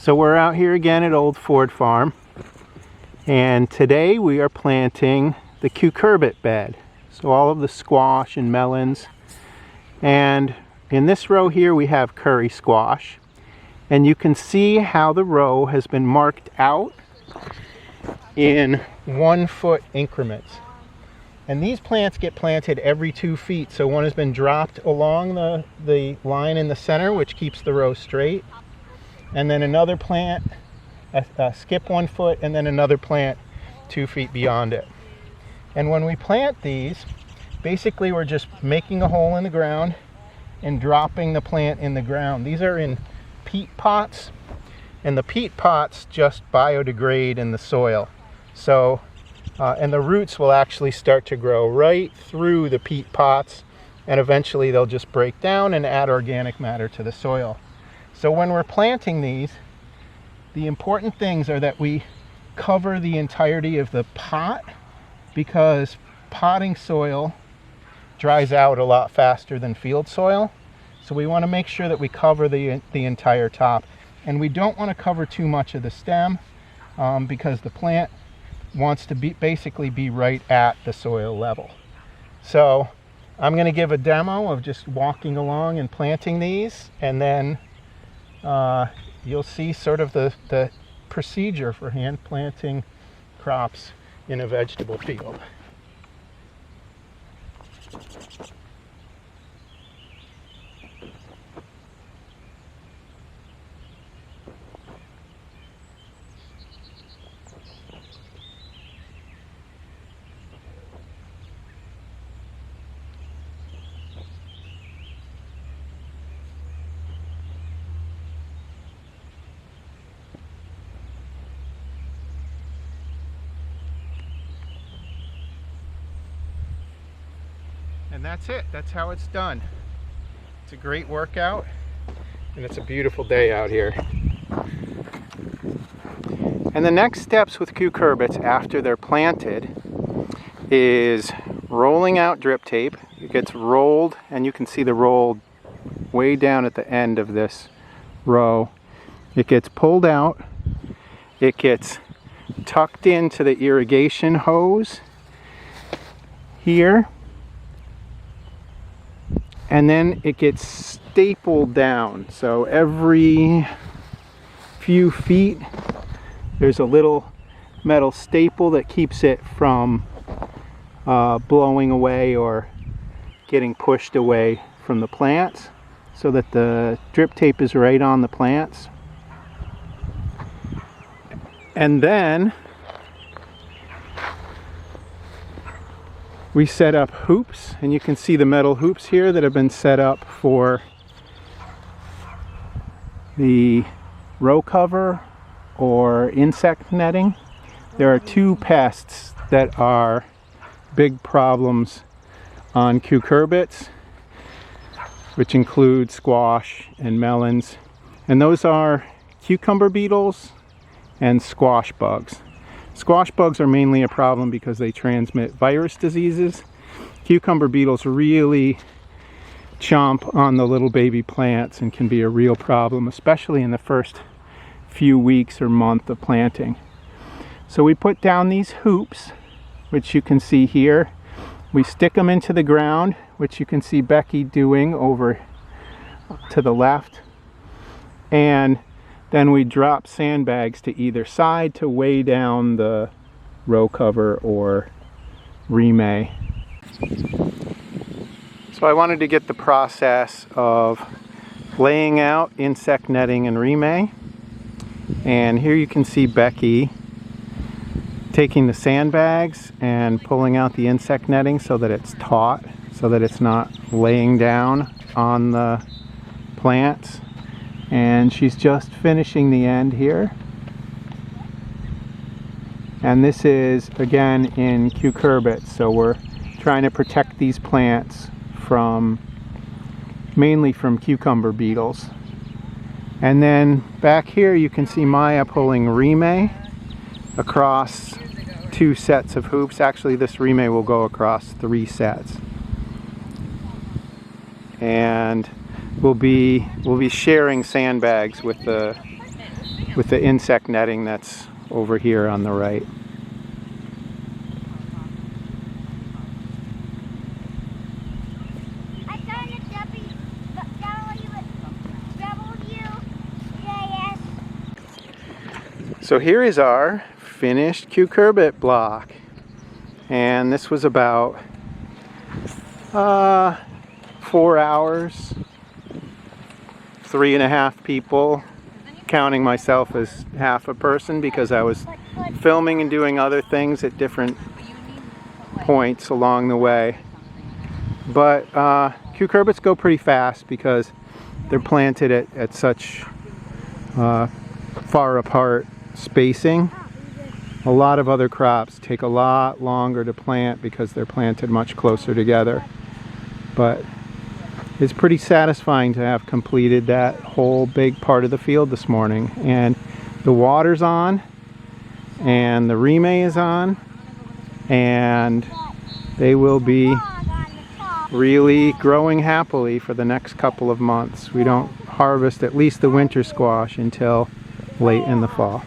So we're out here again at Old Ford Farm, and today we are planting the cucurbit bed. So all of the squash and melons, and in this row here we have curry squash, and you can see how the row has been marked out in 1 foot increments. And these plants get planted every 2 feet, so one has been dropped along the line in the center, which keeps the row straight. And then another plant, skip 1 foot, and then another plant 2 feet beyond it. And when we plant these, basically we're just making a hole in the ground and dropping the plant in the ground. These are in peat pots, and the peat pots just biodegrade in the soil. So, and the roots will actually start to grow right through the peat pots, and eventually they'll just break down and add organic matter to the soil. So when we're planting these, the important things are that we cover the entirety of the pot, because potting soil dries out a lot faster than field soil. So we want to make sure that we cover the entire top. And we don't want to cover too much of the stem because the plant wants to basically be right at the soil level. So I'm going to give a demo of just walking along and planting these, and then you'll see sort of the procedure for hand planting crops in a vegetable field. And that's it. That's how it's done. It's a great workout, and it's a beautiful day out here. And the next steps with cucurbits after they're planted is rolling out drip tape. It gets rolled, and you can see the roll way down at the end of this row. It gets pulled out. It gets tucked into the irrigation hose here. And then it gets stapled down. So every few feet there's a little metal staple that keeps it from blowing away or getting pushed away from the plants, so that the drip tape is right on the plants. And then we set up hoops, and you can see the metal hoops here that have been set up for the row cover or insect netting. There are 2 pests that are big problems on cucurbits, which include squash and melons, and those are cucumber beetles and squash bugs. Squash bugs are mainly a problem because they transmit virus diseases. Cucumber beetles really chomp on the little baby plants and can be a real problem, especially in the first few weeks or month of planting. So we put down these hoops, which you can see here. We stick them into the ground, which you can see Becky doing over to the left. And then we drop sandbags to either side to weigh down the row cover or remay. So I wanted to get the process of laying out insect netting and remay. And here you can see Becky taking the sandbags and pulling out the insect netting so that it's taut, so that it's not laying down on the plants. And she's just finishing the end here. And this is again in cucurbits, so we're trying to protect these plants from mainly from cucumber beetles. And then back here you can see Maya pulling remay across 2 sets of hoops. Actually, this remay will go across 3 sets. And we'll be sharing sandbags with the with the insect netting that's over here on the right. So here is our finished cucurbit block, and this was about 4 hours, 3.5 people, counting myself as half a person because I was filming and doing other things at different points along the way. But cucurbits go pretty fast because they're planted at such far apart spacing. A lot of other crops take a lot longer to plant because they're planted much closer together. But it's pretty satisfying to have completed that whole big part of the field this morning. And the water's on, and the remay is on, and they will be really growing happily for the next couple of months. We don't harvest at least the winter squash until late in the fall.